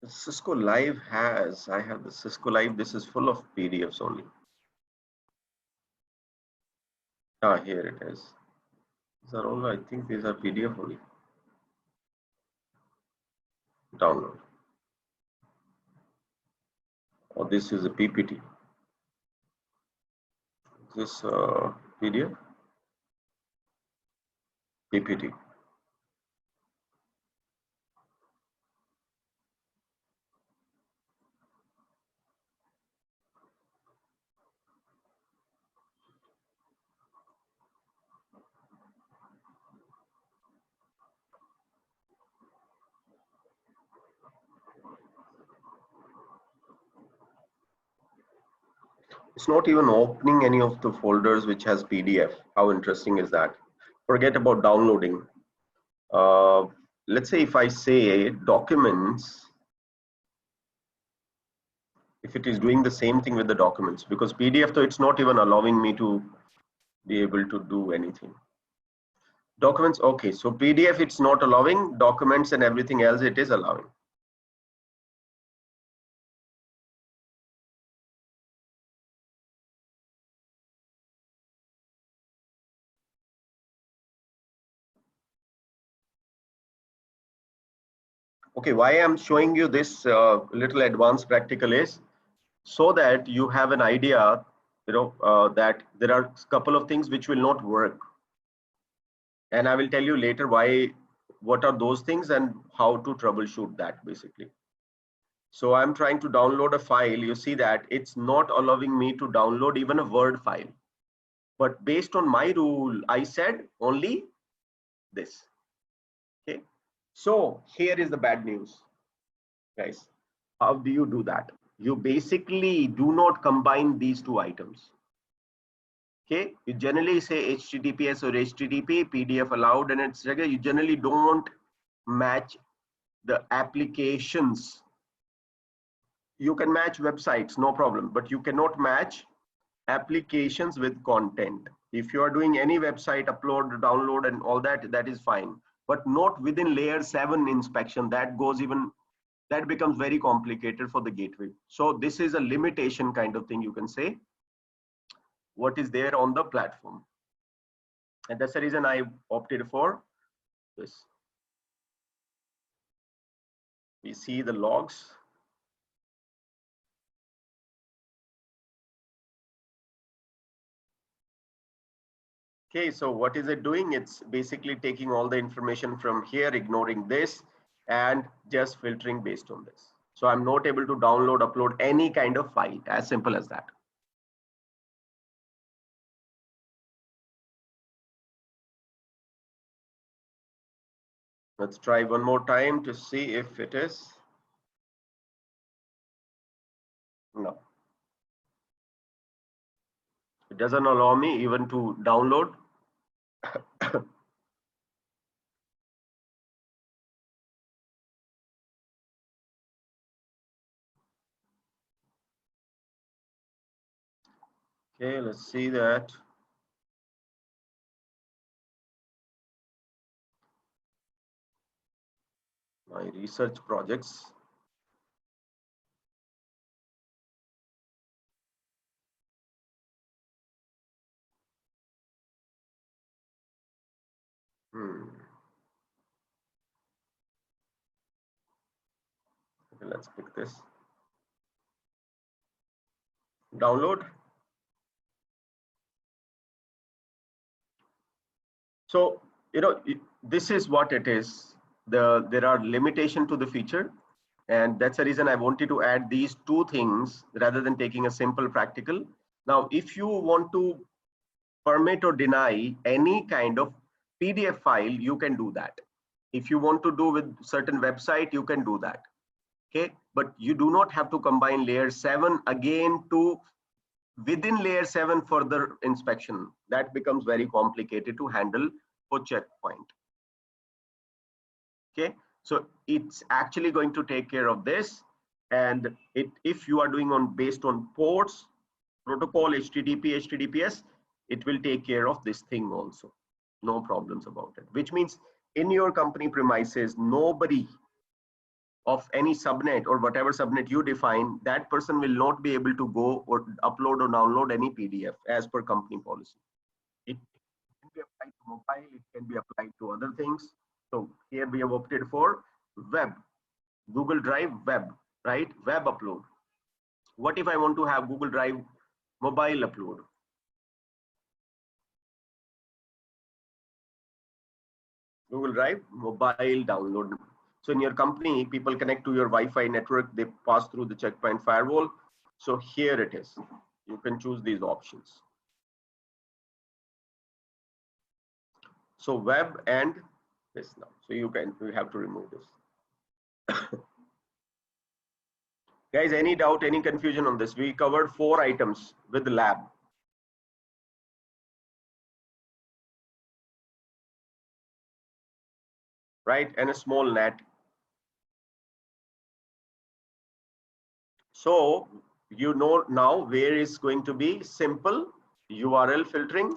The Cisco Live has, I have the Cisco Live. This is full of PDFs only. Ah, here it is. These are all, I think these are PDF only. Download. Or this is a PPT. This PDF? PPT. It's not even opening any of the folders which has PDF. How interesting is that? Forget about downloading. Let's say if I say documents, if it is doing the same thing with the documents, because PDF, though, it's not even allowing me to be able to do anything. Documents, okay, so PDF it's not allowing, documents and everything else it is allowing. Okay, why I'm showing you this little advanced practical is so that you have an idea, that there are a couple of things which will not work. And I will tell you later what are those things and how to troubleshoot that basically. So I'm trying to download a file. You see that it's not allowing me to download even a Word file. But based on my rule, I said only this. Okay. So here is the bad news, guys. How do you do that? You basically do not combine these two items. Okay. You generally say HTTPS or HTTP, PDF allowed, and it's regular. You generally don't match the applications. You can match websites, no problem, but you cannot match applications with content. If you are doing any website upload, download and all that, that is fine, but not within layer 7 inspection. That goes even, that becomes very complicated for the gateway. So this is a limitation kind of thing, you can say, what is there on the platform. And that's the reason I opted for this. We see the logs. Okay, so what is it doing? It's basically taking all the information from here, ignoring this, and just filtering based on this. So I'm not able to download, upload any kind of file, as simple as that. Let's try one more time to see if it is. No. It doesn't allow me even to download. Okay, let's see that. My research projects. Okay, let's pick this. Download. So, this is what it is. There are limitation to the feature, and that's the reason I wanted to add these two things rather than taking a simple practical. Now, if you want to permit or deny any kind of PDF file, you can do that. If you want to do with certain website, you can do that. Okay, but you do not have to combine layer 7 again to within layer 7 further inspection. That becomes very complicated to handle for checkpoint. Okay, so it's actually going to take care of this, and if you are doing on based on ports, protocol, HTTP, HTTPS, it will take care of this thing also. No problems about it, which means in your company premises, nobody of any subnet or whatever subnet you define, that person will not be able to go or upload or download any PDF as per company policy. It can be applied to mobile, it can be applied to other things. So here we have opted for web, Google Drive web, right? Web upload. What if I want to have Google Drive mobile upload? Google Drive mobile download. So in your company, people connect to your Wi-Fi network, they pass through the checkpoint firewall. So here it is. You can choose these options. So web and this now. So you have to remove this. Guys, any doubt, any confusion on this? We covered 4 items with the lab. Right, and a small net. So you know now where is going to be simple URL filtering.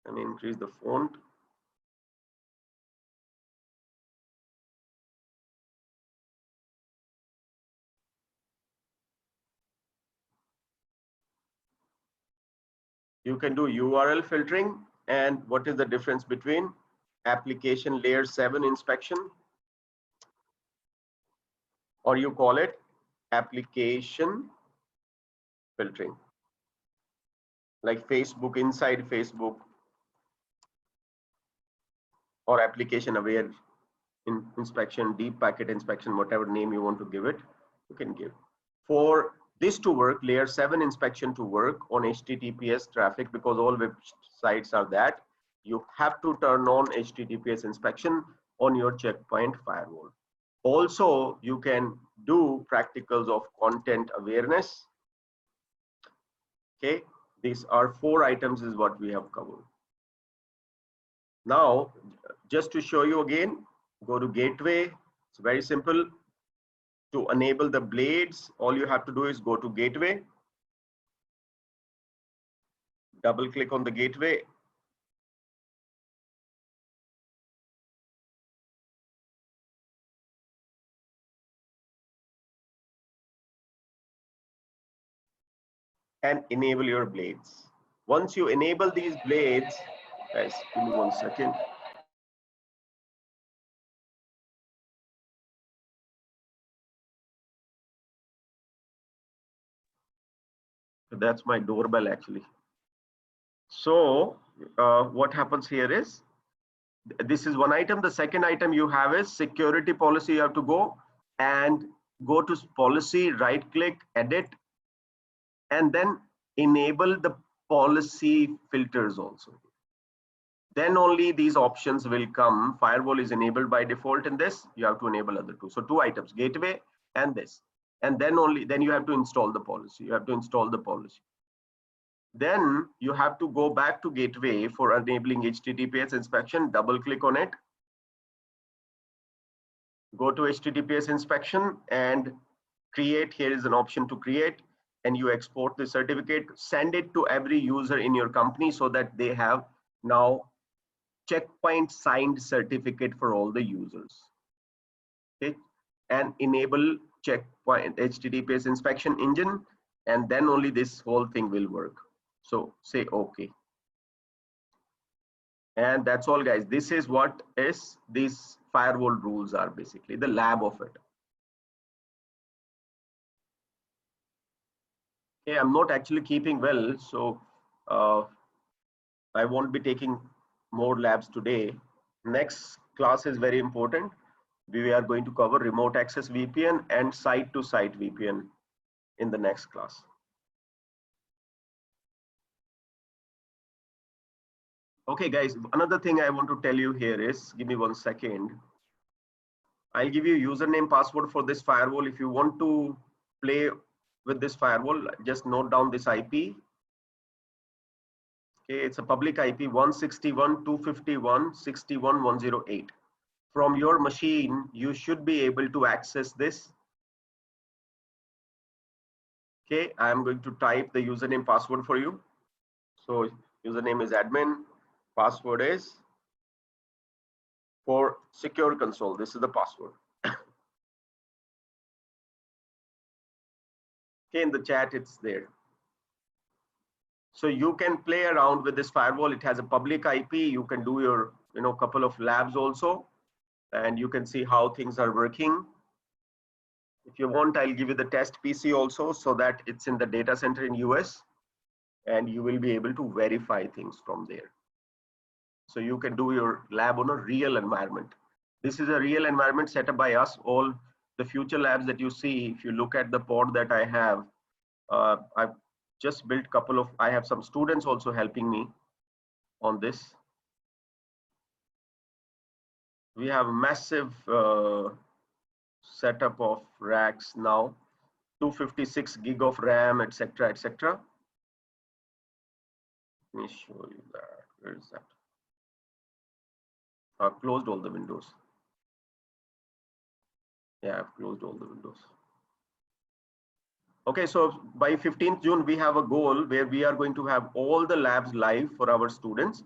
Let me increase the font. You can do URL filtering, and what is the difference between application layer 7 inspection, or you call it application filtering, like Facebook, inside Facebook, or application aware inspection, deep packet inspection, whatever name you want to give it, you can give. For this to work, layer 7 inspection to work on HTTPS traffic, because all websites are that, you have to turn on HTTPS inspection on your checkpoint firewall. Also, you can do practicals of content awareness. Okay, these are 4 items is what we have covered. Now, just to show you again, go to gateway. It's very simple. To enable the blades, all you have to do is go to gateway, double click on the gateway. And enable your blades. Once you enable these blades, guys, give me 1 second. That's my doorbell actually. So what happens here is, this is one item. The second item you have is security policy. You have to go to policy, right click, edit, and then enable the policy filters also. Then only these options will come. Firewall is enabled by default in this. You have to enable other two. So 2 items, gateway and this. And then you have to install the policy. You have to install the policy. Then you have to go back to gateway for enabling HTTPS inspection. Double click on it. Go to HTTPS inspection and create. Here is an option to create, and you export the certificate, send it to every user in your company so that they have now checkpoint signed certificate for all the users. Okay, and enable checkpoint HTTPS inspection engine, and then only this whole thing will work. So say okay. And that's all, guys. This is what is these firewall rules are, basically the lab of it. Okay, I'm not actually keeping well, so I won't be taking more labs today. Next class is very important. We are going to cover remote access VPN and site-to-site VPN in the next class. Okay, guys, another thing I want to tell you here is, give me 1 second. I'll give you username, password for this firewall. If you want to play with this firewall, just note down this IP. Okay, it's a public IP 161.251.61.108. From your machine, you should be able to access this. Okay, I am going to type the username, password for you. So username is admin, password is for secure console. This is the password. Okay, in the chat it's there. So you can play around with this firewall. It has a public IP. You can do your couple of labs also, and you can see how things are working. If you want, I'll give you the test PC also, so that it's in the data center in US, and you will be able to verify things from there. So you can do your lab on a real environment. This is a real environment set up by us. All the future labs that you see, if you look at the pod that I have, I've just built a couple of, I have some students also helping me on this. We have massive setup of racks now, 256 gig of RAM, etc., etc. Let me show you that. Where is that? I've closed all the windows. Yeah, I've closed all the windows. Okay, so by 15th June, we have a goal where we are going to have all the labs live for our students,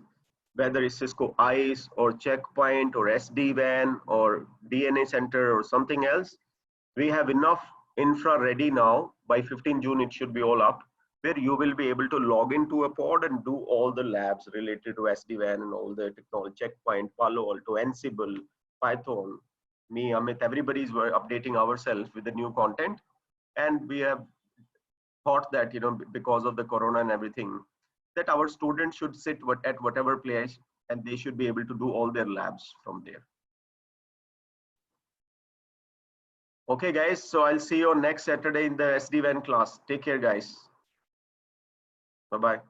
whether it's Cisco ICE or Checkpoint or SD-WAN or DNA Center or something else. We have enough infra ready now. By 15 June, it should be all up, where you will be able to log into a pod and do all the labs related to SD-WAN and all the technology, Checkpoint, Palo Alto, Ansible, Python. Me, Amit, everybody's updating ourselves with the new content. And we have thought that, because of the corona and everything, that our students should sit at whatever place and they should be able to do all their labs from there. Okay, guys, so I'll see you next Saturday in the SD-WAN class. Take care, guys. Bye-bye.